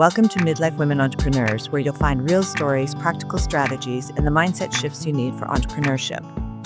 Welcome to Midlife Women Entrepreneurs, where you'll find real stories, practical strategies, and the mindset shifts you need for entrepreneurship.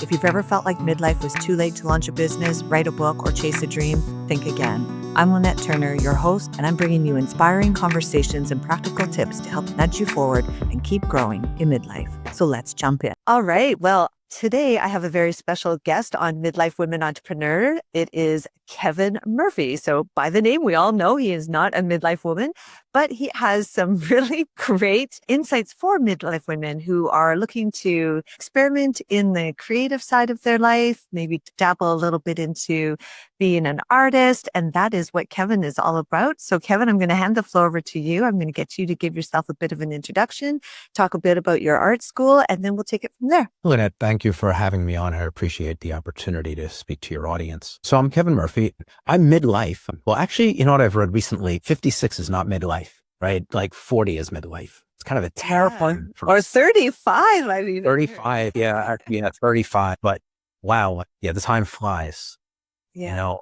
If you've ever felt like midlife was too late to launch a business, write a book, or chase a dream, think again. I'm Lynette Turner, your host, and I'm bringing you inspiring conversations and practical tips to help nudge you forward and keep growing in midlife. So let's jump in. All right. Well, today I have a very special guest on Midlife Women Entrepreneur. It is Kevin Murphy. So by the name, we all know he is not a midlife woman, but he has some really great insights for midlife women who are looking to experiment in the creative side of their life, maybe dabble a little bit into being an artist. And that is what Kevin is all about. So Kevin, I'm going to hand the floor over to you. I'm going to get you to give yourself a bit of an introduction, talk a bit about your art school, and then we'll take it from there. Lynette, thank you for having me on. I appreciate the opportunity to speak to your audience. So I'm Kevin Murphy. I'm midlife. Well, actually, you know what I've read recently? 56 is not midlife, right? Like 40 is midlife. It's kind of a terrifying. Or 35, I mean. 35, yeah, 35. But wow, yeah, the time flies. Yeah. You know,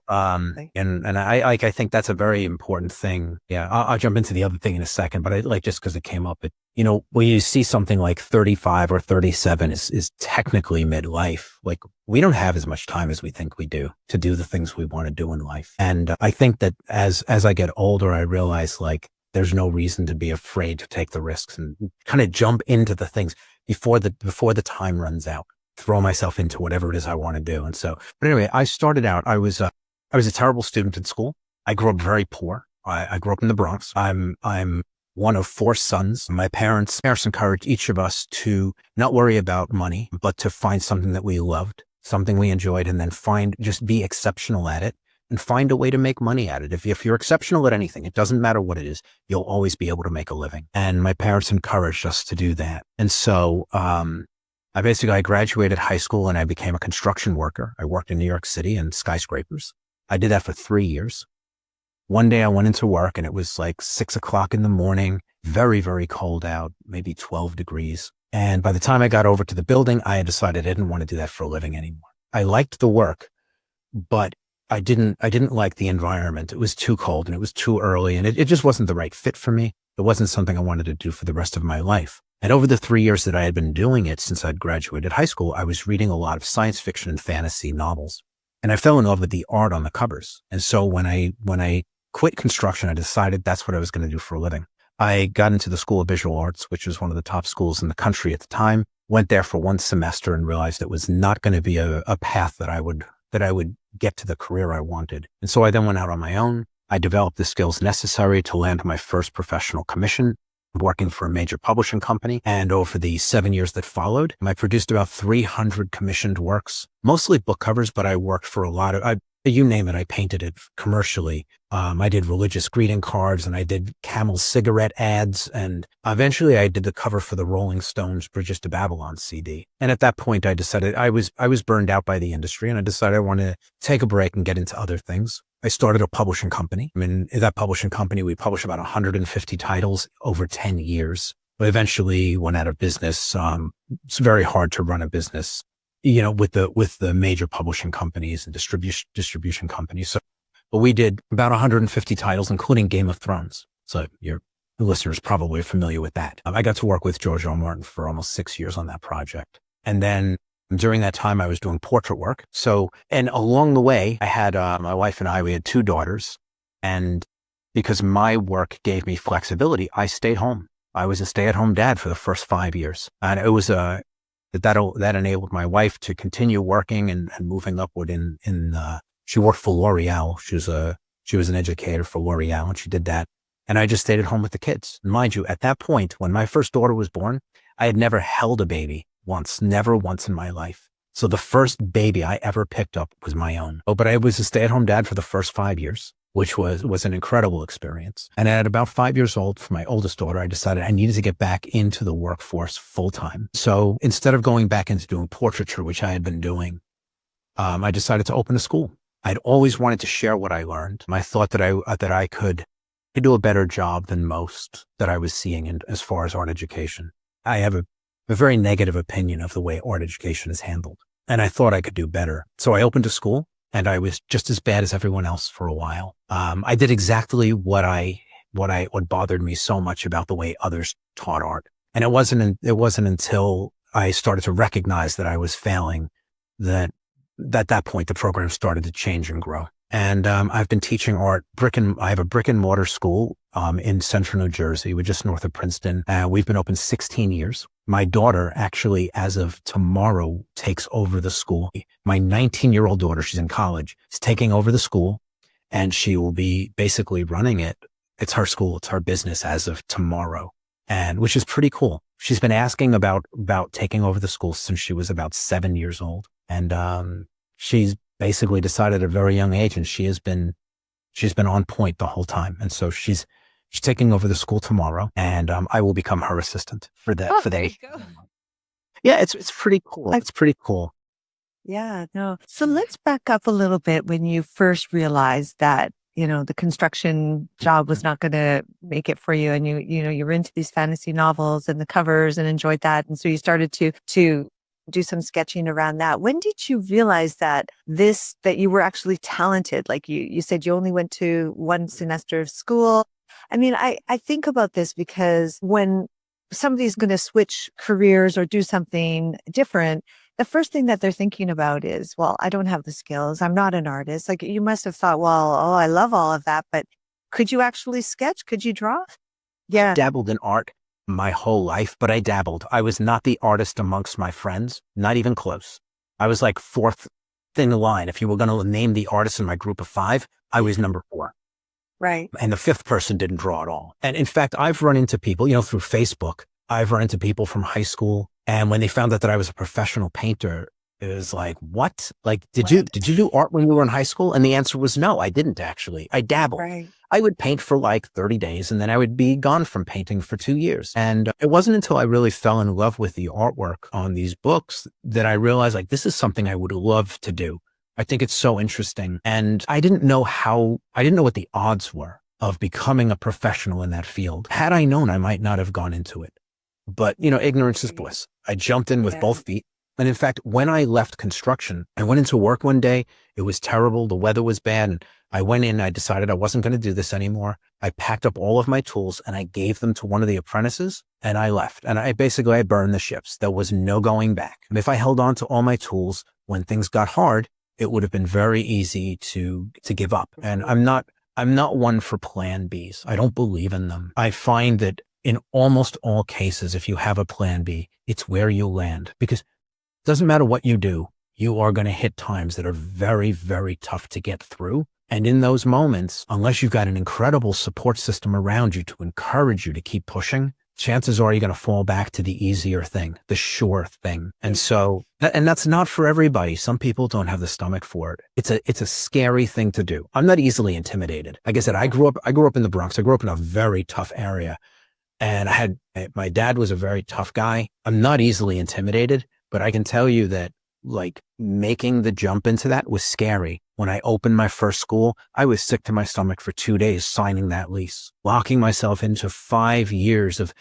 and I think that's a very important thing. Yeah, I'll jump into the other thing in a second, but I like just because it came up, when you see something like 35 or 37 is technically midlife. Like we don't have as much time as we think we do to do the things we want to do in life. And I think that as I get older, I realize like there's no reason to be afraid to take the risks and kind of jump into the things before the time runs out. Throw myself into whatever it is I want to do. And so, but anyway, I started out, I was a terrible student in school. I grew up very poor. I grew up in the Bronx. I'm one of 4 sons. My parents encouraged each of us to not worry about money, but to find something that we loved, something we enjoyed, and then just be exceptional at it and find a way to make money at it. If you're exceptional at anything, it doesn't matter what it is, you'll always be able to make a living. And my parents encouraged us to do that. And so, I graduated high school and I became a construction worker. I worked in New York City in skyscrapers. I did that for 3 years. One day I went into work and it was like 6 o'clock in the morning, very, very cold out, maybe 12 degrees. And by the time I got over to the building, I had decided I didn't want to do that for a living anymore. I liked the work, but I didn't like the environment. It was too cold and it was too early and it just wasn't the right fit for me. It wasn't something I wanted to do for the rest of my life. And over the 3 years that I had been doing it since I'd graduated high school, I was reading a lot of science fiction and fantasy novels. And I fell in love with the art on the covers. And so when I quit construction, I decided that's what I was going to do for a living. I got into the School of Visual Arts, which was one of the top schools in the country at the time, went there for 1 semester and realized it was not going to be a path that I would get to the career I wanted. And so I then went out on my own. I developed the skills necessary to land my first professional commission, working for a major publishing company. And over the 7 years that followed, I produced about 300 commissioned works, mostly book covers, but I worked for a lot of, you name it, I painted it commercially. I did religious greeting cards and I did Camel cigarette ads. And eventually I did the cover for the Rolling Stones Bridges to Babylon CD. And at that point I decided I was burned out by the industry and I decided I wanted to take a break and get into other things. I started a publishing company. In that publishing company, we published about 150 titles over 10 years. But eventually went out of business. It's very hard to run a business, with the major publishing companies and distribution companies. But we did about 150 titles, including Game of Thrones. So your listeners probably are familiar with that. I got to work with George R. R. Martin for almost 6 years on that project. And then during that time, I was doing portrait work. And along the way, I had my wife and we had 2 daughters. And because my work gave me flexibility, I stayed home. I was a stay-at-home dad for the first 5 years. And it was that enabled my wife to continue working and moving upward she worked for L'Oreal. She was an educator for L'Oreal and she did that. And I just stayed at home with the kids. And mind you, at that point, when my first daughter was born, I had never held a baby never once in my life. So the first baby I ever picked up was my own. But I was a stay-at-home dad for the first 5 years, which was an incredible experience. And at about 5 years old, for my oldest daughter, I decided I needed to get back into the workforce full time. So instead of going back into doing portraiture, which I had been doing, I decided to open a school. I'd always wanted to share what I learned. I thought that I could do a better job than most that I was seeing as far as art education. I have a very negative opinion of the way art education is handled. And I thought I could do better. So I opened a school and I was just as bad as everyone else for a while. I did exactly what I what bothered me so much about the way others taught art. And it wasn't until I started to recognize that I was failing that at that point the program started to change and grow. And I've been teaching art. I have a brick and mortar school in central New Jersey. We're just north of Princeton. We've been open 16 years. My daughter actually, as of tomorrow, takes over the school. My 19-year-old daughter, she's in college, is taking over the school, and she will be basically running it. It's her school. It's her business as of tomorrow, and which is pretty cool. She's been asking about taking over the school since she was about 7 years old. And she's basically decided at a very young age, and she's been on point the whole time. And so she's taking over the school tomorrow, and I will become her assistant for that. Yeah, it's pretty cool. It's pretty cool. Yeah, no. So let's back up a little bit when you first realized that, the construction job was not going to make it for you. And you were into these fantasy novels and the covers and enjoyed that. And so you started to do some sketching around that. When did you realize that you were actually talented? Like you said, you only went to one semester of school. I mean, I think about this because when somebody's going to switch careers or do something different, the first thing that they're thinking about is, well, I don't have the skills. I'm not an artist. Like you must have thought, well, oh, I love all of that, but could you actually sketch? Could you draw? Yeah. I dabbled in art my whole life, but I dabbled. I was not the artist amongst my friends, not even close. I was like fourth in the line. If you were going to name the artist in my group of 5, I was number 4. Right. And the 5th person didn't draw at all. And in fact, I've run into people, through Facebook, I've run into people from high school. And when they found out that I was a professional painter, it was like, what? Like, did you do art when you were in high school? And the answer was no, I didn't actually. I dabbled. Right. I would paint for like 30 days and then I would be gone from painting for 2 years. And it wasn't until I really fell in love with the artwork on these books that I realized like, this is something I would love to do. I think it's so interesting. And I didn't know what the odds were of becoming a professional in that field. Had I known, I might not have gone into it. But, ignorance is bliss. I jumped in with both feet. And in fact, when I left construction, I went into work one day. It was terrible. The weather was bad. And I went in, I decided I wasn't going to do this anymore. I packed up all of my tools and I gave them to one of the apprentices and I left. And I burned the ships. There was no going back. And if I held on to all my tools when things got hard, it would have been very easy to give up. And I'm not one for plan Bs. I don't believe in them. I find that in almost all cases, if you have a plan B, it's where you land, because it doesn't matter what you do, you are going to hit times that are very, very tough to get through. And in those moments, unless you've got an incredible support system around you to encourage you to keep pushing, chances are you're going to fall back to the easier thing, the sure thing. And so, and that's not for everybody. Some people don't have the stomach for it. It's a scary thing to do. I'm not easily intimidated. Like I said, I grew up in the Bronx. I grew up in a very tough area. And my dad was a very tough guy. I'm not easily intimidated, but I can tell you that like making the jump into that was scary. When I opened my first school, I was sick to my stomach for 2 days signing that lease, locking myself into 5 years of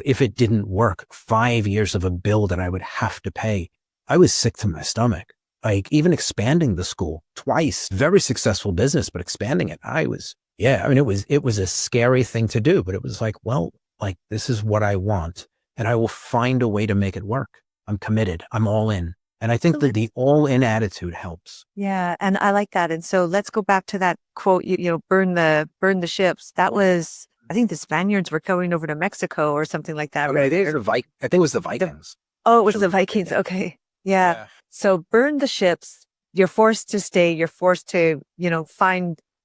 if it didn't work, 5 years of a bill that I would have to pay. I was sick to my stomach. Like even expanding the school twice, very successful business, but expanding it, it was a scary thing to do, but it was like, well, like this is what I want and I will find a way to make it work. I'm committed. I'm all in. And I think that the all in attitude helps. Yeah. And I like that. And so let's go back to that quote, burn the ships. That was, I think the Spaniards were going over to Mexico or something like that. Okay, I think it was the Vikings. Oh, it was the Vikings. Okay. Yeah. So burn the ships. You're forced to stay. You're forced to,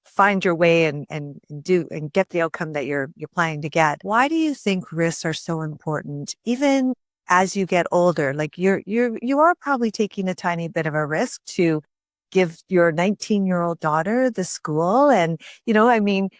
find your way and get the outcome that you're planning to get. Why do you think risks are so important? Even as you get older, like you are probably taking a tiny bit of a risk to give your 19-year-old daughter the school. And,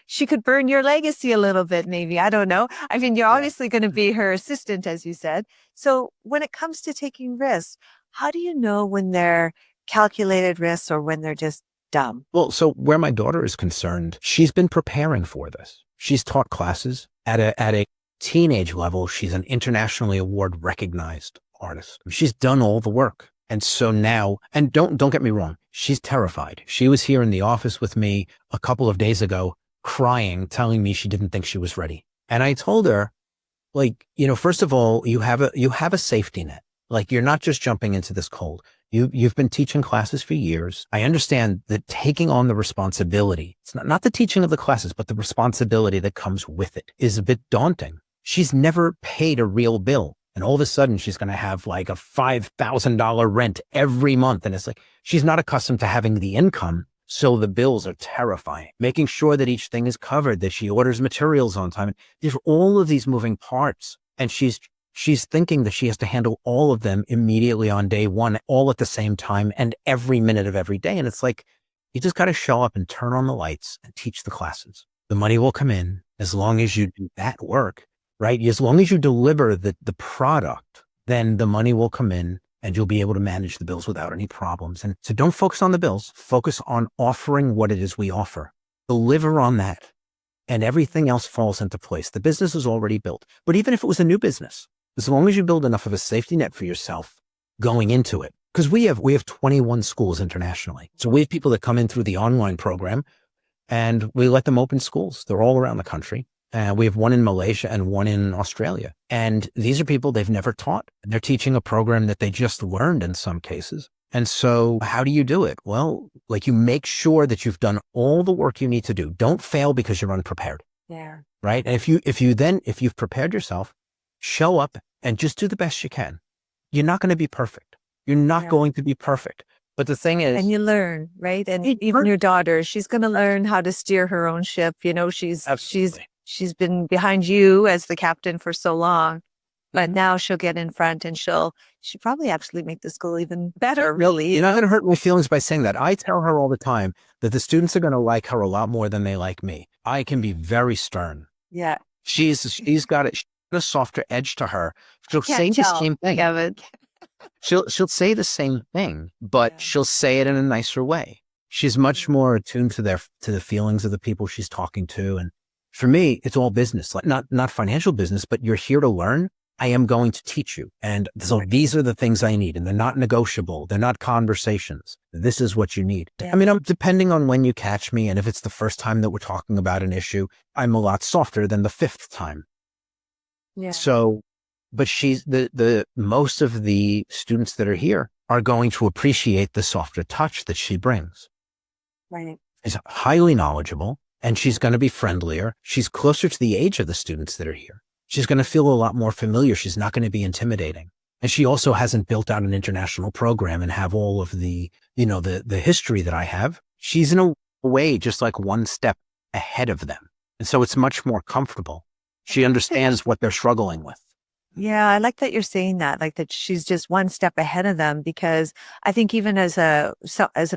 she could burn your legacy a little bit, maybe. I don't know. I mean, you're obviously going to be her assistant, as you said. So when it comes to taking risks, how do you know when they're calculated risks or when they're just dumb? Well, so where my daughter is concerned, she's been preparing for this. She's taught classes at a teenage level. She's an internationally award recognized artist. She's done all the work. And so now, and don't get me wrong, she's terrified. She was here in the office with me a couple of days ago crying, telling me she didn't think she was ready. And I told her, like, first of all, you have a safety net. Like, you're not just jumping into this cold. You've been teaching classes for years. I understand that taking on the responsibility, it's not the teaching of the classes, but the responsibility that comes with it is a bit daunting. She's never paid a real bill. And all of a sudden she's going to have like a $5,000 rent every month. And it's like, she's not accustomed to having the income. So the bills are terrifying, making sure that each thing is covered, that she orders materials on time. There's all of these moving parts. And she's thinking that she has to handle all of them immediately on day one, all at the same time and every minute of every day. And it's like, you just got to show up and turn on the lights and teach the classes. The money will come in as long as you do that work, right? As long as you deliver the product, then the money will come in and you'll be able to manage the bills without any problems. And so don't focus on the bills, focus on offering what it is we offer. Deliver on that and everything else falls into place. The business is already built. But even if it was a new business, as long as you build enough of a safety net for yourself going into it, because we have 21 schools internationally. So we have people that come in through the online program and we let them open schools. They're all around the country. We have one in Malaysia and one in Australia. And these are people they've never taught. They're teaching a program that they just learned in some cases. And so how do you do it? Well, like, you make sure that you've done all the work you need to do. Don't fail because you're unprepared. Yeah. Right. And if you've prepared yourself, show up and just do the best you can. You're not going to be perfect. You're not going to be perfect. But the thing is, and you learn, right? And even your daughter, she's going to learn how to steer her own ship. She's been behind you as the captain for so long, but now she'll get in front and she'll probably actually make the school even better, really. You're not going to hurt my feelings by saying that. I tell her all the time that the students are going to like her a lot more than they like me. I can be very stern. Yeah. She's got a softer edge to her. She'll say the same thing. She'll say the same thing, but she'll say it in a nicer way. She's much more attuned to the feelings of the people she's talking to. And for me, it's all business, like not financial business, but you're here to learn. I am going to teach you. And so these are the things I need, and they're not negotiable. They're not conversations. This is what you need. Yeah. I mean, depending on when you catch me, and if it's the first time that we're talking about an issue, I'm a lot softer than the fifth time. Yeah. So, but she's the most of the students that are here are going to appreciate the softer touch that she brings. Right. She's highly knowledgeable, and she's going to be friendlier. She's closer to the age of the students that are here. She's going to feel a lot more familiar. She's not going to be intimidating. And she also hasn't built out an international program and have all of the history that I have. She's in a way just like one step ahead of them. And so it's much more comfortable. She understands what they're struggling with. Yeah, I like that you're saying that, like that she's just one step ahead of them, because I think even as an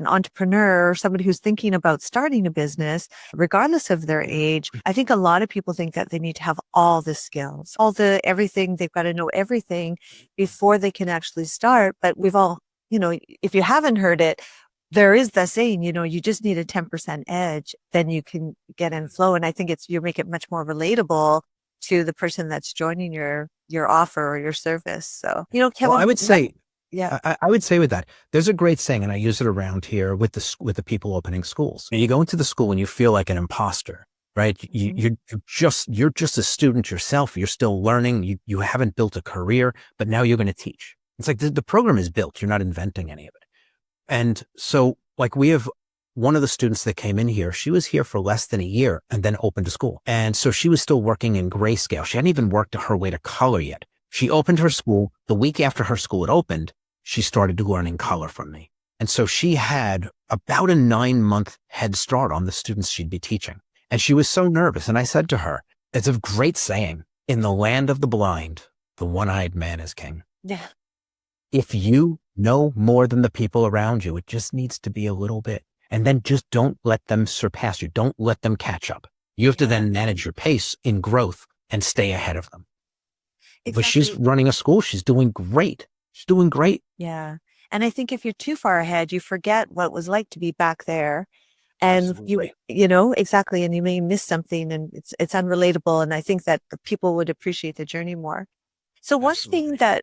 entrepreneur or somebody who's thinking about starting a business, regardless of their age, I think a lot of people think that they need to have all the skills, everything. They've got to know everything before they can actually start. But we've all, if you haven't heard it, there is the saying, you just need a 10% edge, then you can get in flow. And I think you make it much more relatable to the person that's joining your offer or your service. So, Kevin, well, I would say, yeah, I would say with that, there's a great saying, and I use it around here with the people opening schools. You go into the school and you feel like an imposter, right? You're just a student yourself. You're still learning. You haven't built a career, but now you're going to teach. It's like the program is built. You're not inventing any of it. And so, like, we have one of the students that came in here, she was here for less than a year and then opened a school. And so she was still working in grayscale. She hadn't even worked her way to color yet. She opened her school. The week after her school had opened, she started learning color from me. And so she had about a 9-month head start on the students she'd be teaching. And she was so nervous. And I said to her, it's a great saying, in the land of the blind, the one-eyed man is king. Yeah. If you know more than the people around you, it just needs to be a little bit. And then just don't let them surpass you. Don't let them catch up. You have to then manage your pace in growth and stay ahead of them. Exactly. But she's running a school. She's doing great. She's doing great. Yeah. And I think if you're too far ahead, you forget what it was like to be back there. And Absolutely. Exactly. And you may miss something and it's unrelatable. And I think that the people would appreciate the journey more. So one thing that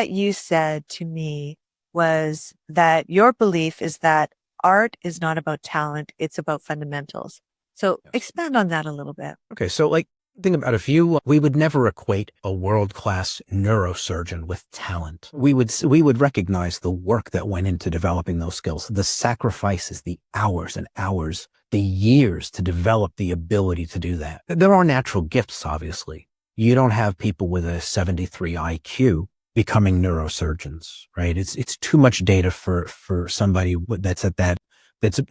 you said to me was that your belief is that art is not about talent, it's about fundamentals. So Yes. expand on that a little bit. Okay. So like, think about we would never equate a world-class neurosurgeon with talent. We would recognize the work that went into developing those skills, the sacrifices, the hours and hours, the years to develop the ability to do that. There are natural gifts, obviously. You don't have people with a 73 IQ becoming neurosurgeons, right? It's too much data for somebody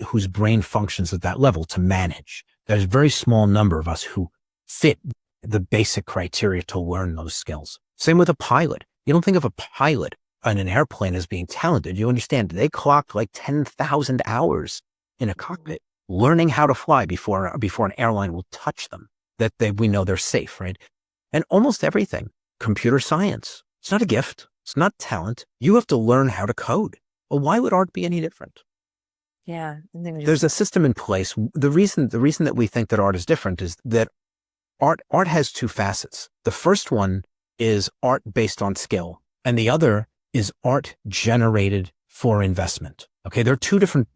whose brain functions at that level to manage. There's a very small number of us who fit the basic criteria to learn those skills. Same with a pilot. You don't think of a pilot on an airplane as being talented. You understand they clocked like 10,000 hours in a cockpit learning how to fly before an airline will touch them, we know they're safe, right? And almost everything, computer science, it's not a gift. It's not talent. You have to learn how to code. Well, why would art be any different? Yeah. There's a system in place. The reason that we think that art is different is that art has two facets. The first one is art based on skill, and the other is art generated for investment. Okay, there are two different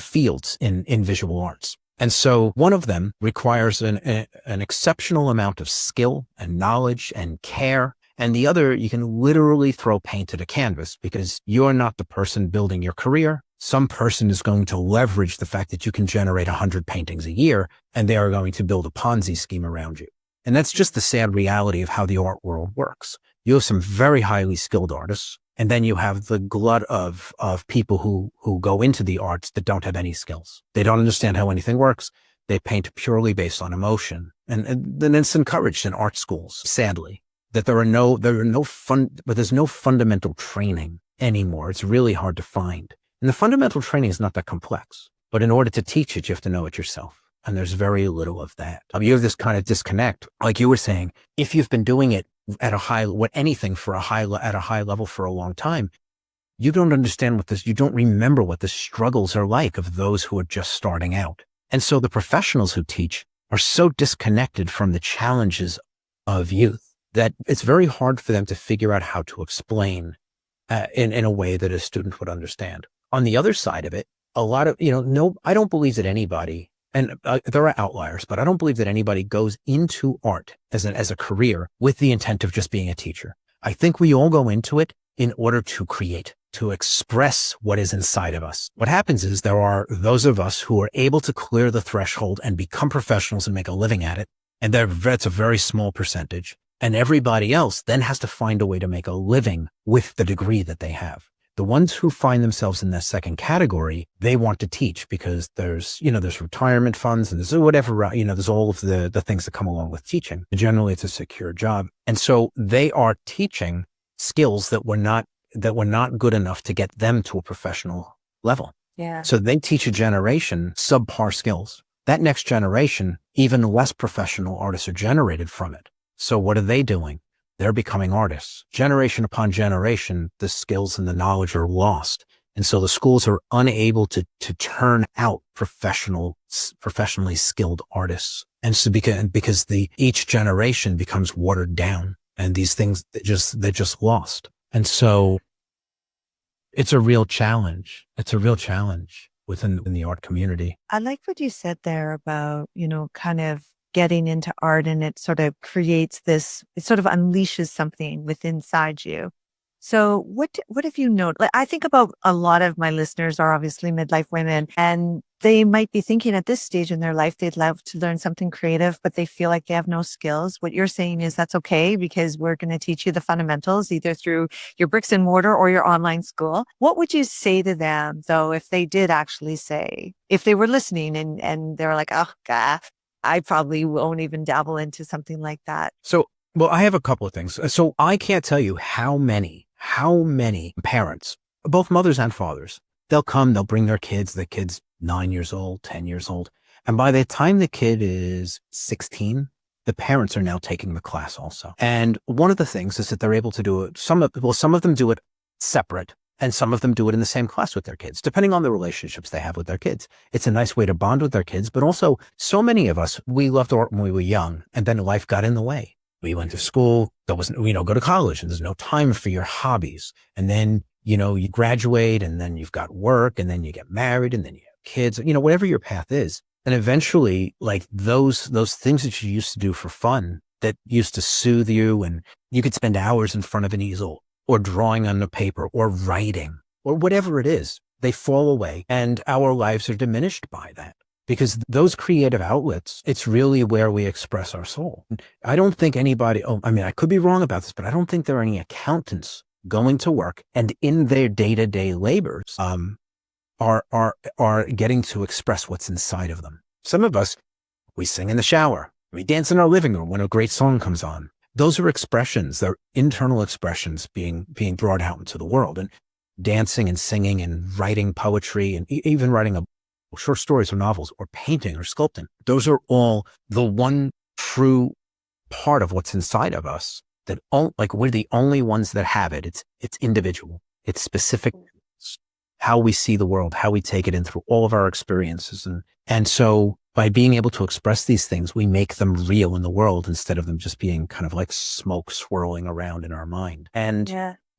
fields in visual arts. And so one of them requires an exceptional amount of skill and knowledge and care. And the other, you can literally throw paint at a canvas because you're not the person building your career. Some person is going to leverage the fact that you can generate 100 paintings a year, and they are going to build a Ponzi scheme around you. And that's just the sad reality of how the art world works. You have some very highly skilled artists, and then you have the glut of people who go into the arts that don't have any skills. They don't understand how anything works. They paint purely based on emotion. And then it's encouraged in art schools, sadly, that there's no fundamental training anymore. It's really hard to find. And the fundamental training is not that complex, but in order to teach it, you have to know it yourself. And there's very little of that. You have this kind of disconnect. Like you were saying, if you've been doing it at a high level for a long time, you don't understand you don't remember what the struggles are like of those who are just starting out. And so the professionals who teach are so disconnected from the challenges of youth that it's very hard for them to figure out how to explain in a way that a student would understand. On the other side of it, a lot of, I don't believe that anybody, and there are outliers, but I don't believe that anybody goes into art as a career with the intent of just being a teacher. I think we all go into it in order to create, to express what is inside of us. What happens is there are those of us who are able to clear the threshold and become professionals and make a living at it. And that's a very small percentage. And everybody else then has to find a way to make a living with the degree that they have. The ones who find themselves in that second category, they want to teach because there's retirement funds and there's whatever, there's all of the things that come along with teaching. Generally, it's a secure job. And so they are teaching skills that were not good enough to get them to a professional level. Yeah. So they teach a generation subpar skills. That next generation, even less professional artists are generated from it. So what are they doing? They're becoming artists. Generation upon generation, the skills and the knowledge are lost. And so the schools are unable to turn out professionally skilled artists. And so because each generation becomes watered down and these things, they're just lost. And so it's a real challenge. It's a real challenge within the art community. I like what you said there about, kind of getting into art, and it sort of creates this, it sort of unleashes something within inside you. So what have you noticed? Like, I think about a lot of my listeners are obviously midlife women, and they might be thinking at this stage in their life, they'd love to learn something creative, but they feel like they have no skills. What you're saying is that's okay because we're going to teach you the fundamentals either through your bricks and mortar or your online school. What would you say to them though, if they did actually say, if they were listening and they're like, oh God, I probably won't even dabble into something like that. So, well, I have a couple of things. So I can't tell you how many parents, both mothers and fathers, they'll bring their kids, the kid's 9 years old, 10 years old. And by the time the kid is 16, the parents are now taking the class also. And one of the things is that they're able to do it. Some of them do it separate, and some of them do it in the same class with their kids, depending on the relationships they have with their kids. It's a nice way to bond with their kids, but also so many of us, we loved art when we were young, and then life got in the way. We went to school, there wasn't, go to college, and there's no time for your hobbies. And then, you graduate, and then you've got work, and then you get married, and then you have kids, whatever your path is. And eventually, like those things that you used to do for fun that used to soothe you, and you could spend hours in front of an easel or drawing on the paper or writing or whatever it is, they fall away, and our lives are diminished by that. Because those creative outlets, it's really where we express our soul. I don't think anybody, I could be wrong about this, but I don't think there are any accountants going to work and in their day-to-day labors are getting to express what's inside of them. Some of us, we sing in the shower, we dance in our living room when a great song comes on. Those are expressions, they're internal expressions being brought out into the world. And dancing and singing and writing poetry and even writing short stories or novels or painting or sculpting. Those are all the one true part of what's inside of us that we're the only ones that have it. It's individual. It's specific. How we see the world, how we take it in through all of our experiences. And so by being able to express these things, we make them real in the world instead of them just being kind of like smoke swirling around in our mind. And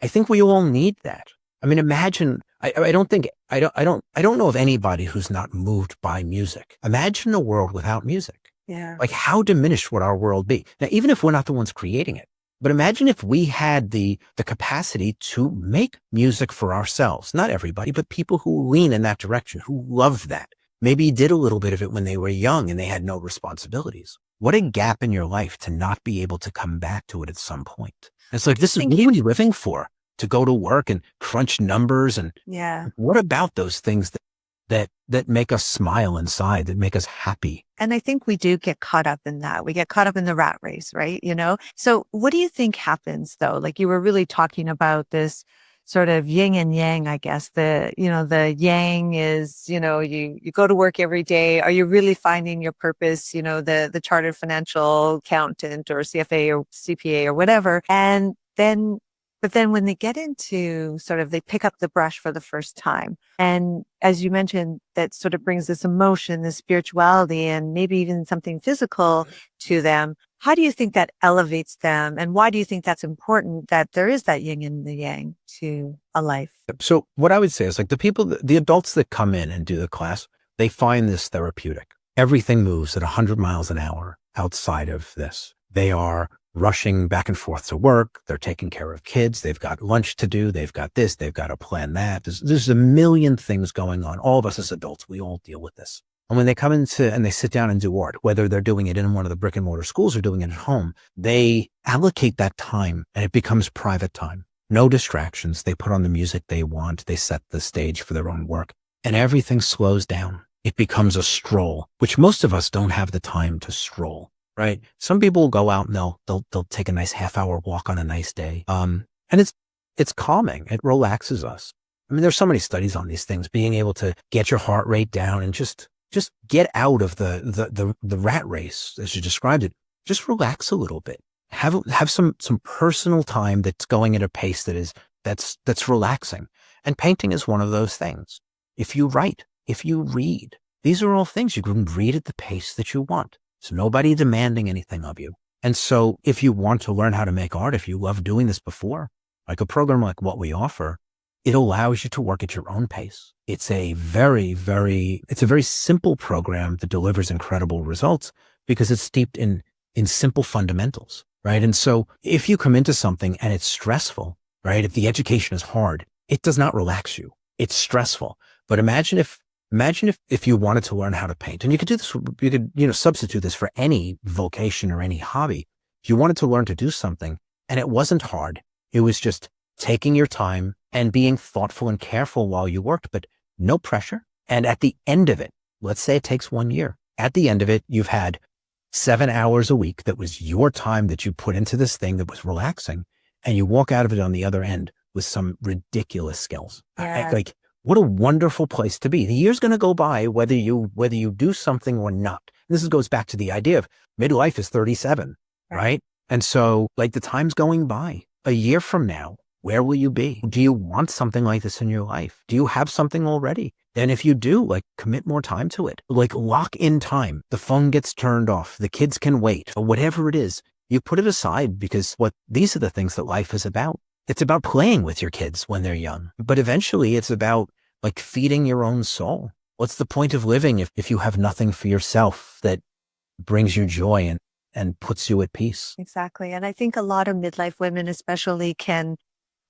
I think we all need that. I mean, imagine, I don't know of anybody who's not moved by music. Imagine a world without music. Yeah. Like how diminished would our world be? Now, even if we're not the ones creating it, but imagine if we had the capacity to make music for ourselves, not everybody, but people who lean in that direction, who love that. Maybe did a little bit of it when they were young and they had no responsibilities. What a gap in your life to not be able to come back to it at some point. It's like, this is what are you living for? To go to work and crunch numbers, and what about those things that make us smile inside, that make us happy? And I think we do get caught up in that. We get caught up in the rat race, right? So what do you think happens though? Like you were really talking about this sort of yin and yang, I guess. The yang is, you go to work every day. Are you really finding your purpose? The chartered financial accountant or CFA or CPA or whatever. But then when they get into they pick up the brush for the first time. And as you mentioned, that sort of brings this emotion, this spirituality, and maybe even something physical to them. How do you think that elevates them? And why do you think that's important, that there is that yin and the yang to a life? So what I would say is like the adults that come in and do the class, they find this therapeutic. Everything moves at 100 miles an hour outside of this. They are rushing back and forth to work. They're taking care of kids. They've got lunch to do. They've got this. They've got to plan that. There's a million things going on. All of us as adults, we all deal with this. And when they come into and they sit down and do art, whether they're doing it in one of the brick and mortar schools or doing it at home, they allocate that time and it becomes private time. No distractions. They put on the music they want. They set the stage for their own work and everything slows down. It becomes a stroll, which most of us don't have the time to stroll. Right. Some people will go out and they'll take a nice half-hour walk on a nice day. And it's calming. It relaxes us. I mean, there's so many studies on these things, being able to get your heart rate down and just get out of the rat race, as you described it. Just relax a little bit. Have some personal time that's going at a pace that's relaxing. And painting is one of those things. If you write, if you read, these are all things you can read at the pace that you want. So nobody demanding anything of you. And so if you want to learn how to make art, if you love doing this before, like a program like what we offer, it allows you to work at your own pace. It's a very simple program that delivers incredible results because it's steeped in simple fundamentals, right? And so if you come into something and it's stressful, right? If the education is hard, it does not relax you. It's stressful. But imagine if you wanted to learn how to paint, and you could do this, you could, substitute this for any vocation or any hobby. If you wanted to learn to do something and it wasn't hard, it was just taking your time and being thoughtful and careful while you worked, but no pressure. And at the end of it, let's say it takes 1 year. At the end of it, you've had 7 hours a week that was your time that you put into this thing that was relaxing, and you walk out of it on the other end with some ridiculous skills. Yeah. What a wonderful place to be. The year's going to go by whether you do something or not. This goes back to the idea of midlife is 37, right? And so like the time's going by. A year from now, where will you be? Do you want something like this in your life? Do you have something already? And if you do, like commit more time to it. Like lock in time. The phone gets turned off. The kids can wait, or whatever it is. You put it aside because these are the things that life is about. It's about playing with your kids when they're young, but eventually it's about like feeding your own soul. What's the point of living if you have nothing for yourself that brings you joy and puts you at peace? Exactly. And I think a lot of midlife women especially can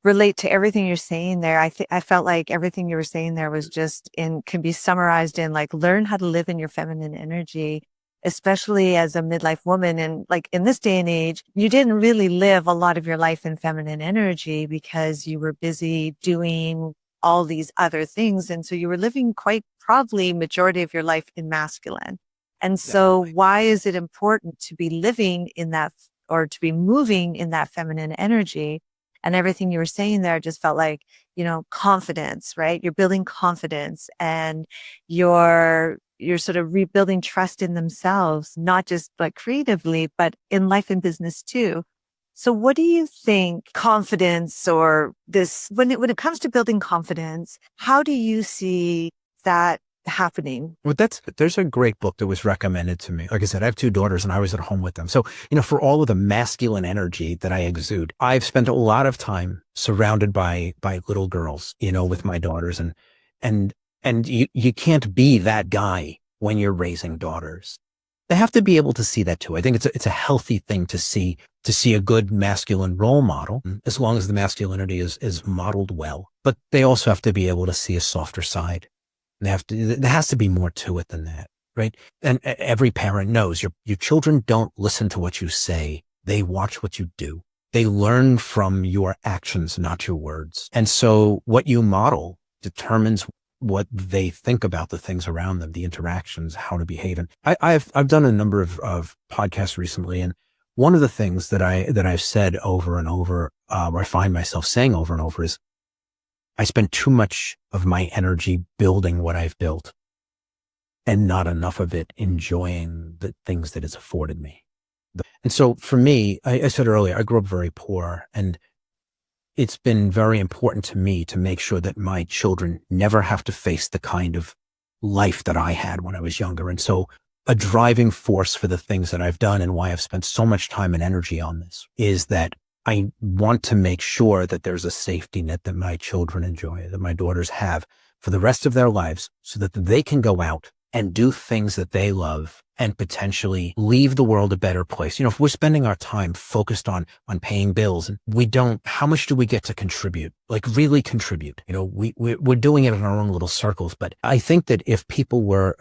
relate to everything you're saying there. I felt like everything you were saying there was just can be summarized in like, learn how to live in your feminine energy, especially as a midlife woman. And like in this day and age, you didn't really live a lot of your life in feminine energy because you were busy doing all these other things. And so you were living quite probably majority of your life in masculine. And so Definitely. why is it important to be living in that or to be moving in that feminine energy? And everything you were saying there just felt like, confidence, right? You're building confidence and you're sort of rebuilding trust in themselves, not just like creatively, but in life and business too. So what do you think confidence or this, when it comes to building confidence, how do you see that happening? Well, there's a great book that was recommended to me. Like I said, I have two daughters and I was at home with them. So, for all of the masculine energy that I exude, I've spent a lot of time surrounded by little girls, with my daughters and you can't be that guy when you're raising daughters. They have to be able to see that too. I think it's a healthy thing to see a good masculine role model, as long as the masculinity is modeled well. But they also have to be able to see a softer side. There has to be more to it than that, right? And every parent knows your children don't listen to what you say. They watch what you do. They learn from your actions, not your words. And so what you model determines what they think about the things around them, the interactions, how to behave. And I've done a number of podcasts recently, and one of the things that I've said over and over, or I find myself saying over and over, is I spend too much of my energy building what I've built and not enough of it enjoying the things that it's afforded me. And so for me, I said earlier, I grew up very poor, and it's been very important to me to make sure that my children never have to face the kind of life that I had when I was younger. And so a driving force for the things that I've done and why I've spent so much time and energy on this is that I want to make sure that there's a safety net that my children enjoy, that my daughters have for the rest of their lives, so that they can go out and do things that they love and potentially leave the world a better place. If we're spending our time focused on paying bills and how much do we get to contribute? Like really contribute? We're doing it in our own little circles. But I think that if people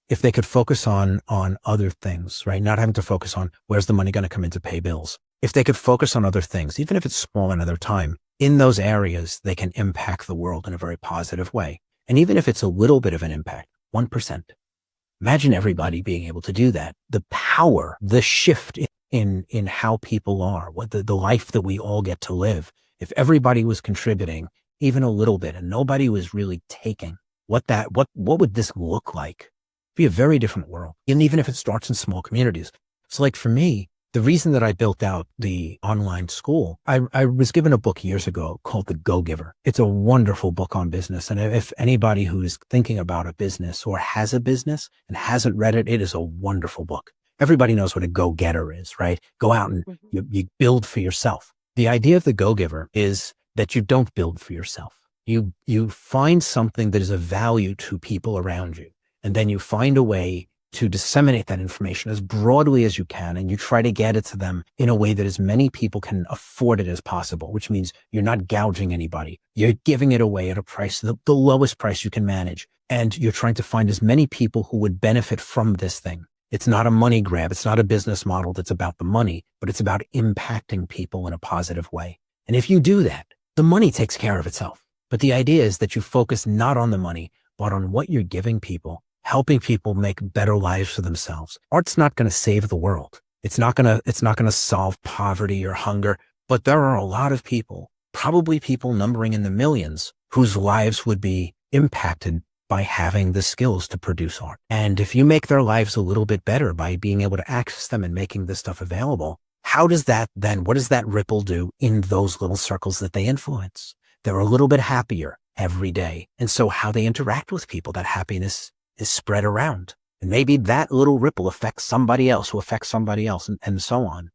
if they could focus on other things, right? Not having to focus on where's the money going to come in to pay bills. If they could focus on other things, even if it's small another time, in those areas, they can impact the world in a very positive way. And even if it's a little bit of an impact, 1%, imagine everybody being able to do that. The power, the shift in how people are, what the life that we all get to live. If everybody was contributing even a little bit and nobody was really taking, what would this look like? It'd be a very different world. And even if it starts in small communities. So like for me, the reason that I built out the online school, I was given a book years ago called The Go-Giver. It's a wonderful book on business. And if anybody who is thinking about a business or has a business and hasn't read it, it is a wonderful book. Everybody knows what a go-getter is, right? Go out and you build for yourself. The idea of the go-giver is that you don't build for yourself. You find something that is of value to people around you, and then you find a way to disseminate that information as broadly as you can, and you try to get it to them in a way that as many people can afford it as possible, which means you're not gouging anybody. You're giving it away at a price, the lowest price you can manage, and you're trying to find as many people who would benefit from this thing. It's not a money grab. It's not a business model that's about the money, but it's about impacting people in a positive way. And if you do that, the money takes care of itself. But the idea is that you focus not on the money, but on what you're giving people, helping people make better lives for themselves. Art's not going to save the world. It's not going to solve poverty or hunger, but there are a lot of people, probably people numbering in the millions, whose lives would be impacted by having the skills to produce art. And if you make their lives a little bit better by being able to access them and making this stuff available, what does that ripple do in those little circles that they influence? They're a little bit happier every day. And so how they interact with people, that happiness is spread around. And maybe that little ripple affects somebody else who affects somebody else, and so on.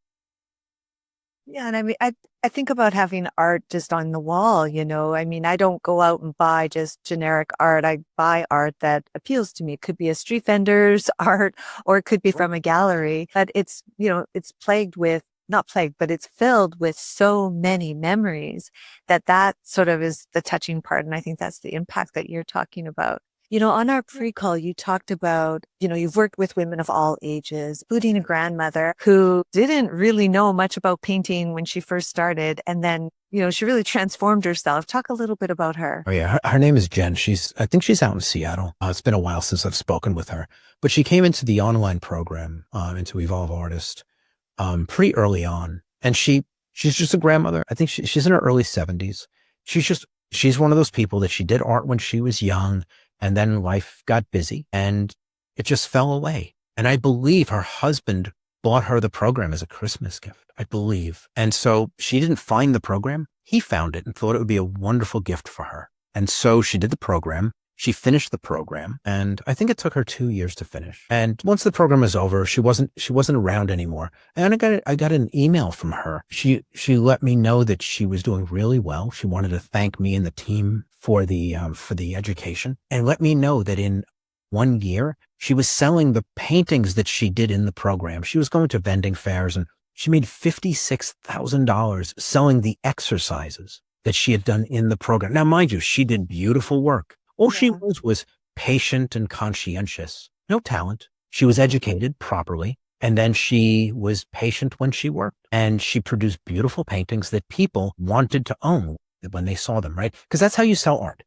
Yeah, and I think about having art just on the wall, you know. I mean, I don't go out and buy just generic art. I buy art that appeals to me. It could be a street vendor's art or it could be Sure. from a gallery. But it's, you know, it's plagued with not plagued, but it's filled with so many memories that that sort of is the touching part. And I think that's the impact that you're talking about. You know, on our pre-call, you talked about, you know, you've worked with women of all ages, including a grandmother who didn't really know much about painting when she first started. And then, you know, she really transformed herself. Talk a little bit about her. Oh yeah, her name is Jen. I think she's out in Seattle. It's been a while since I've spoken with her, but she came into the online program, into Evolve Artist, pretty early on. And she's just a grandmother. I think she's in her early 70s. She's one of those people that she did art when she was young, and then life got busy and it just fell away. And I believe her husband bought her the program as a Christmas gift, I believe. And so she didn't find the program. He found it and thought it would be a wonderful gift for her. And so she did the program. She finished the program, and I think it took her 2 years to finish. And once the program was over, she wasn't around anymore. And I got an email from her. She let me know that she was doing really well. She wanted to thank me and the team for the education, and let me know that in 1 year she was selling the paintings that she did in the program. She was going to vending fairs, and she made $56,000 selling the exercises that she had done in the program. Now, mind you, she did beautiful work. All she Yeah. was patient and conscientious. No talent. She was educated properly. And then she was patient when she worked. And she produced beautiful paintings that people wanted to own when they saw them, right? Because that's how you sell art.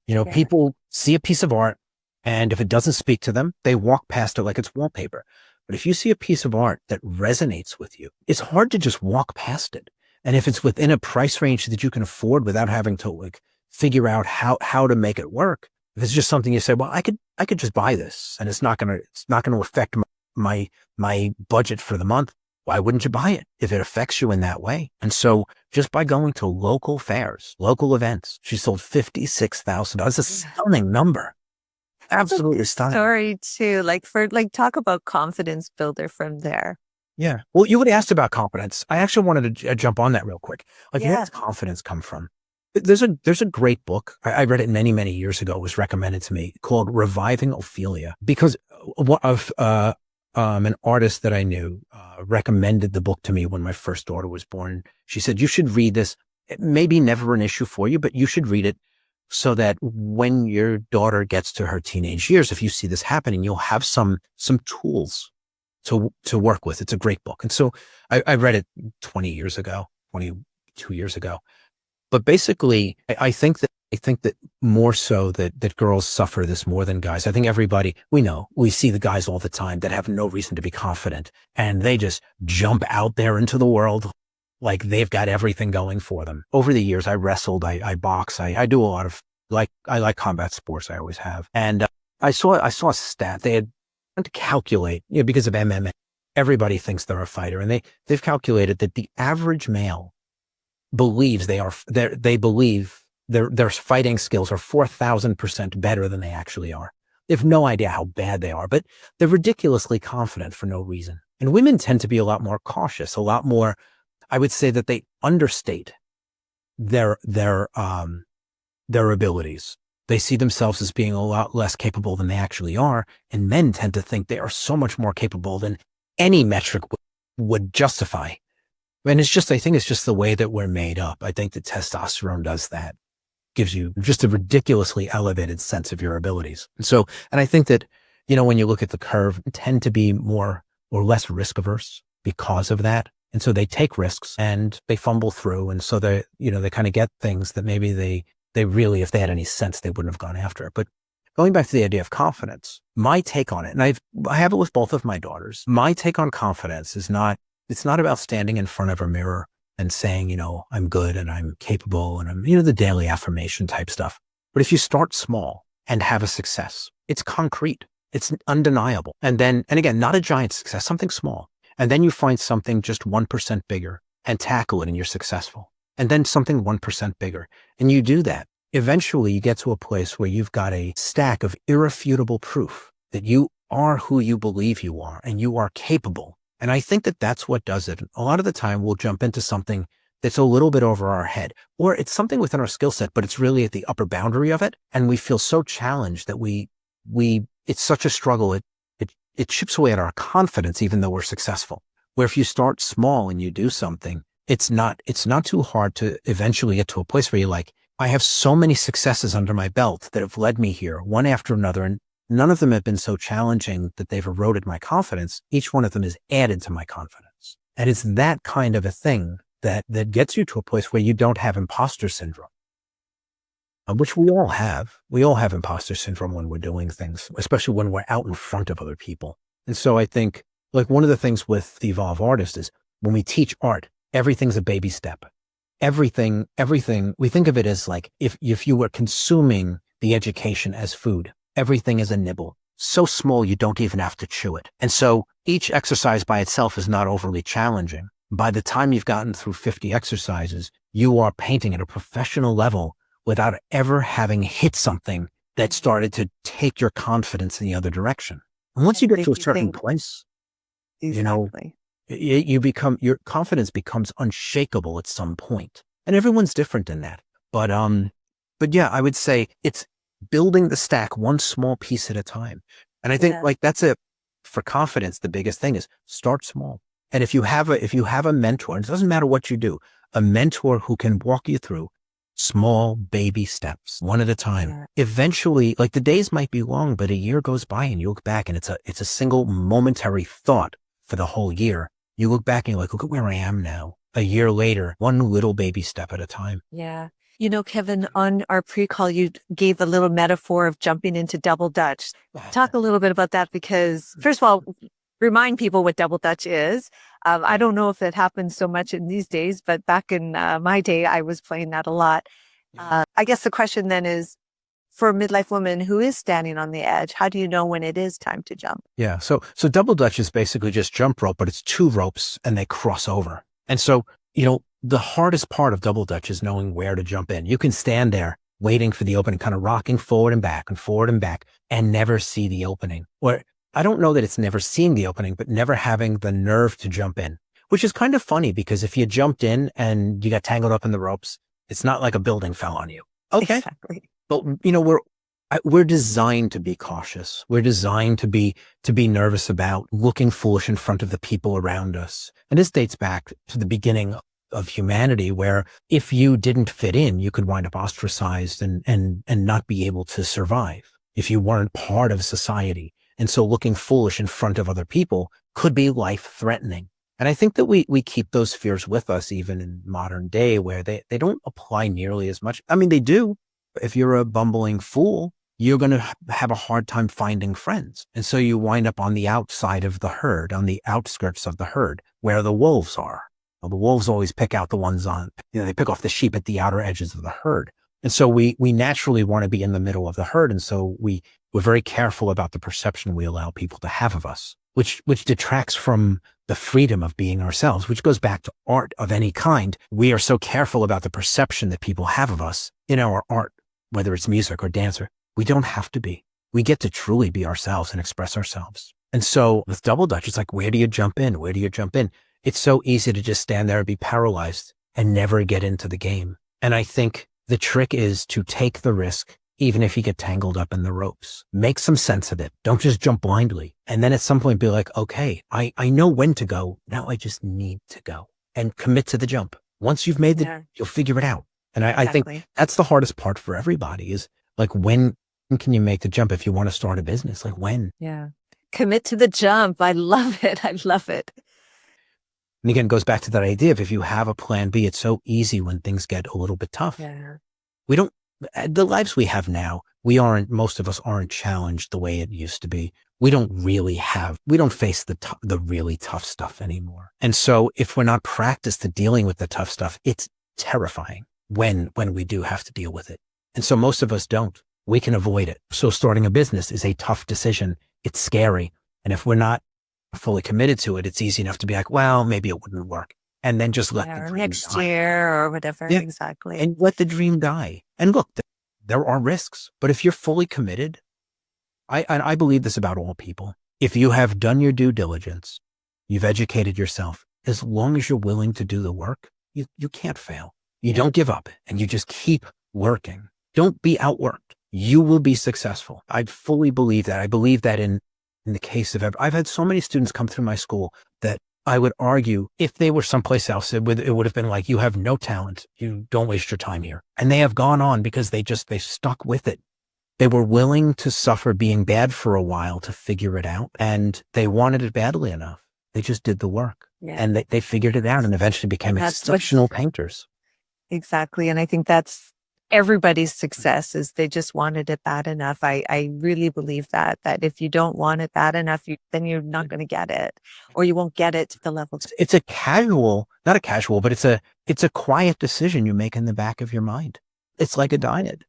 You know, Yeah. people see a piece of art, and if it doesn't speak to them, they walk past it like it's wallpaper. But if you see a piece of art that resonates with you, it's hard to just walk past it. And if it's within a price range that you can afford without having to like figure out how to make it work, if it's just something you say, well, I could just buy this and it's not gonna affect my budget for the month. Why wouldn't you buy it if it affects you in that way? And so just by going to local fairs, local events, she sold $56,000. A stunning number. Absolutely stunning. Story too, like talk about confidence builder from there. Yeah. Well, you would asked about confidence. I actually wanted to jump on that real quick. Like, where Yeah. does confidence come from? There's a great book. I read it many, many years ago. It was recommended to me called Reviving Ophelia, because an artist that I knew recommended the book to me when my first daughter was born. She said, you should read this. It may be never an issue for you, but you should read it so that when your daughter gets to her teenage years, if you see this happening, you'll have some tools to work with. It's a great book. And so I read it 22 years ago. But basically, I think that more so that girls suffer this more than guys. I think we see the guys all the time that have no reason to be confident, and they just jump out there into the world like they've got everything going for them. Over the years, I wrestled, I box, I do a lot of I like combat sports. I always have. And I saw a stat. They had to calculate, because of MMA, everybody thinks they're a fighter, and they've calculated that the average male believes they believe their fighting skills are 4,000% better than they actually are. They have no idea how bad they are, but they're ridiculously confident for no reason. And women tend to be a lot more cautious, a lot more, I would say that they understate their abilities. They see themselves as being a lot less capable than they actually are. And men tend to think they are so much more capable than any metric would justify. And I think it's just the way that we're made up. I think that testosterone does that. Gives you just a ridiculously elevated sense of your abilities. And I think that, when you look at the curve, tend to be more or less risk averse because of that. And so they take risks and they fumble through. And so they kind of get things that maybe they really, if they had any sense, they wouldn't have gone after it. But going back to the idea of confidence, my take on it, and I have it with both of my daughters. My take on confidence is it's not about standing in front of a mirror and saying, I'm good and I'm capable and I'm, the daily affirmation type stuff. But if you start small and have a success, it's concrete, it's undeniable. And again, not a giant success, something small. And then you find something just 1% bigger and tackle it and you're successful. And then something 1% bigger. And you do that. Eventually you get to a place where you've got a stack of irrefutable proof that you are who you believe you are and you are capable. And I think that that's what does it. A lot of the time we'll jump into something that's a little bit over our head, or it's something within our skill set, but it's really at the upper boundary of it. And we feel so challenged that it's such a struggle. It chips away at our confidence, even though we're successful. Where if you start small and you do something, it's not too hard to eventually get to a place where you're like, I have so many successes under my belt that have led me here, one after another. And none of them have been so challenging that they've eroded my confidence. Each one of them has added to my confidence. And it's that kind of a thing that gets you to a place where you don't have imposter syndrome, which we all have. We all have imposter syndrome when we're doing things, especially when we're out in front of other people. And so I think like one of the things with the Evolve Artist is when we teach art, everything's a baby step. Everything, we think of it as like if you were consuming the education as food, everything is a nibble. So small you don't even have to chew it. And so each exercise by itself is not overly challenging. By the time you've gotten through 50 exercises, you are painting at a professional level without ever having hit something that started to take your confidence in the other direction. And once you get to a certain place, exactly. Your confidence becomes unshakable at some point. And everyone's different in that. But yeah, I would say it's building the stack one small piece at a time. And I think like for confidence, the biggest thing is start small. And if you have a mentor, and it doesn't matter what you do, a mentor who can walk you through small baby steps, one at a time. Eventually, like the days might be long, but a year goes by and you look back and it's a single momentary thought for the whole year. You look back and you're like, look at where I am now. A year later, one little baby step at a time. Yeah. Kevin, on our pre-call, you gave a little metaphor of jumping into double Dutch. Talk a little bit about that because, first of all, remind people what double Dutch is. I don't know if it happens so much in these days, but back in my day, I was playing that a lot. I guess the question then is, for a midlife woman who is standing on the edge, how do you know when it is time to jump? Yeah. So double Dutch is basically just jump rope, but it's two ropes and they cross over. And so, the hardest part of double Dutch is knowing where to jump in. You can stand there waiting for the opening, kind of rocking forward and back and never see the opening. Or I don't know that it's never seeing the opening, but never having the nerve to jump in, which is kind of funny because if you jumped in and you got tangled up in the ropes, it's not like a building fell on you. Okay. Exactly. But we're designed to be cautious. We're designed to be nervous about looking foolish in front of the people around us. And this dates back to the beginning of humanity, where if you didn't fit in, you could wind up ostracized and not be able to survive if you weren't part of society. And so looking foolish in front of other people could be life-threatening. And I think that we keep those fears with us even in modern day, where they don't apply nearly as much. I mean, they do. If you're a bumbling fool, you're going to have a hard time finding friends. And so you wind up on the outside of the herd, on the outskirts of the herd, where the wolves are. Well, the wolves always pick out the ones they pick off the sheep at the outer edges of the herd. And so we naturally want to be in the middle of the herd. And so we're very careful about the perception we allow people to have of us, which detracts from the freedom of being ourselves, which goes back to art of any kind. We are so careful about the perception that people have of us in our art, whether it's music or dance. We don't have to be. We get to truly be ourselves and express ourselves. And so with double Dutch, it's like, where do you jump in? Where do you jump in? It's so easy to just stand there and be paralyzed and never get into the game. And I think the trick is to take the risk, even if you get tangled up in the ropes. Make some sense of it. Don't just jump blindly. And then at some point be like, okay, I know when to go. Now I just need to go and commit to the jump. Once you've made you'll figure it out. And I think that's the hardest part for everybody is like, when can you make the jump if you want to start a business? Like when? Yeah. Commit to the jump. I love it. I love it. And again, it goes back to that idea of if you have a plan B, it's so easy when things get a little bit tough. Yeah. The lives we have now, most of us aren't challenged the way it used to be. We don't face the really tough stuff anymore. And so if we're not practiced at dealing with the tough stuff, it's terrifying when we do have to deal with it. And so most of us don't. We can avoid it. So starting a business is a tough decision. It's scary. And if we're not fully committed to it, it's easy enough to be like, well, maybe it wouldn't work. And then just let the dream next die. year or whatever. Yeah. Exactly. And let the dream die. And look, there are risks, but if you're fully committed, I believe this about all people. If you have done your due diligence, you've educated yourself. As long as you're willing to do the work, you can't fail. You don't give up and you just keep working. Don't be outworked. You will be successful. I fully believe that. I believe that in the case of, I've had so many students come through my school that I would argue if they were someplace else, it would have been like, you have no talent. You don't waste your time here. And they have gone on because they stuck with it. They were willing to suffer being bad for a while to figure it out. And they wanted it badly enough. They just did the work. Yeah. And they figured it out and eventually became exceptional painters. Exactly. And I think that's everybody's success, is they just wanted it bad enough. I really believe that if you don't want it bad enough, then you're not going to get it, or you won't get it to the level. It's a not a casual, but it's a quiet decision you make in the back of your mind. It's like a diet.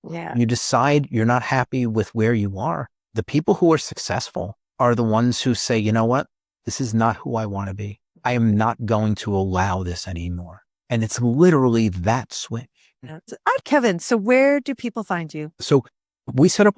Yeah. You decide you're not happy with where you are. The people who are successful are the ones who say, you know what? This is not who I want to be. I am not going to allow this anymore. And it's literally that switch. Kevin, so where do people find you? So we set up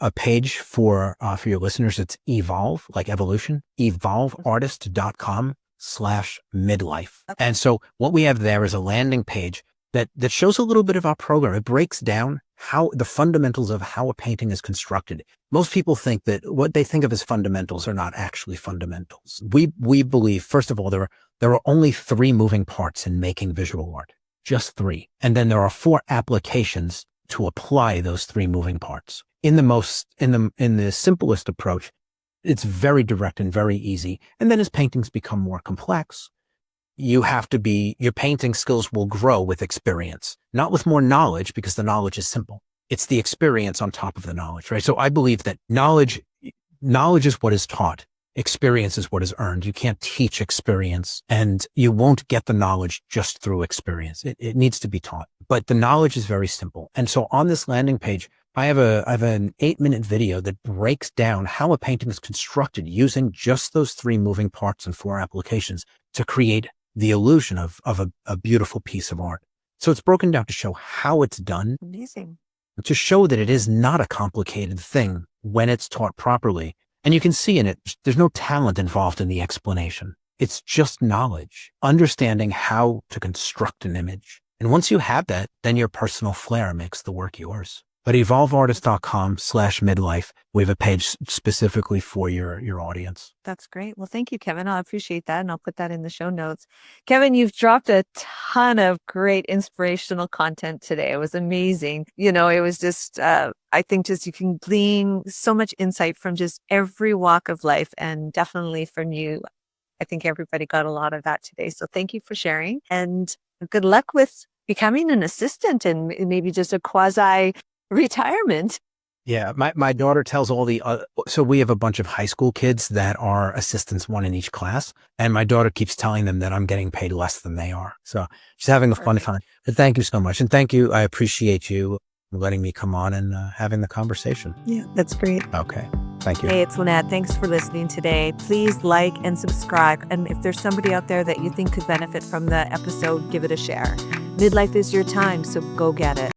a page for your listeners. It's Evolve, like evolution, evolveartist.com/midlife. Okay. And so what we have there is a landing page that shows a little bit of our program. It breaks down how the fundamentals of how a painting is constructed. Most people think that what they think of as fundamentals are not actually fundamentals. We believe, first of all, there are only 3 moving parts in making visual art, just 3. And then there are 4 applications to apply those 3 moving parts. In the simplest approach, it's very direct and very easy. And then as paintings become more complex, your painting skills will grow with experience, not with more knowledge, because the knowledge is simple. It's the experience on top of the knowledge, right? So I believe that knowledge is what is taught. Experience is what is earned. You can't teach experience, and you won't get the knowledge just through experience. It needs to be taught, but the knowledge is very simple. And so on this landing page, I have an 8-minute video that breaks down how a painting is constructed using just those 3 moving parts and 4 applications to create the illusion of a beautiful piece of art. So it's broken down to show how it's done. Amazing. To show that it is not a complicated thing when it's taught properly. And you can see in it, there's no talent involved in the explanation. It's just knowledge, understanding how to construct an image. And once you have that, then your personal flair makes the work yours. But evolveartist.com/midlife, we have a page specifically for your audience. That's great. Well, thank you, Kevin. I appreciate that. And I'll put that in the show notes. Kevin, you've dropped a ton of great inspirational content today. It was amazing. It was just, I think just you can glean so much insight from just every walk of life, and definitely from you. I think everybody got a lot of that today. So thank you for sharing, and good luck with becoming an assistant and maybe just a quasi retirement. Yeah, my daughter tells so we have a bunch of high school kids that are assistants, 1 in each class. And my daughter keeps telling them that I'm getting paid less than they are. So she's having a fun time. But thank you so much. And thank you. I appreciate you letting me come on and having the conversation. Yeah, that's great. Okay. Thank you. Hey, it's Lynette. Thanks for listening today. Please like and subscribe. And if there's somebody out there that you think could benefit from the episode, give it a share. Midlife is your time, so go get it.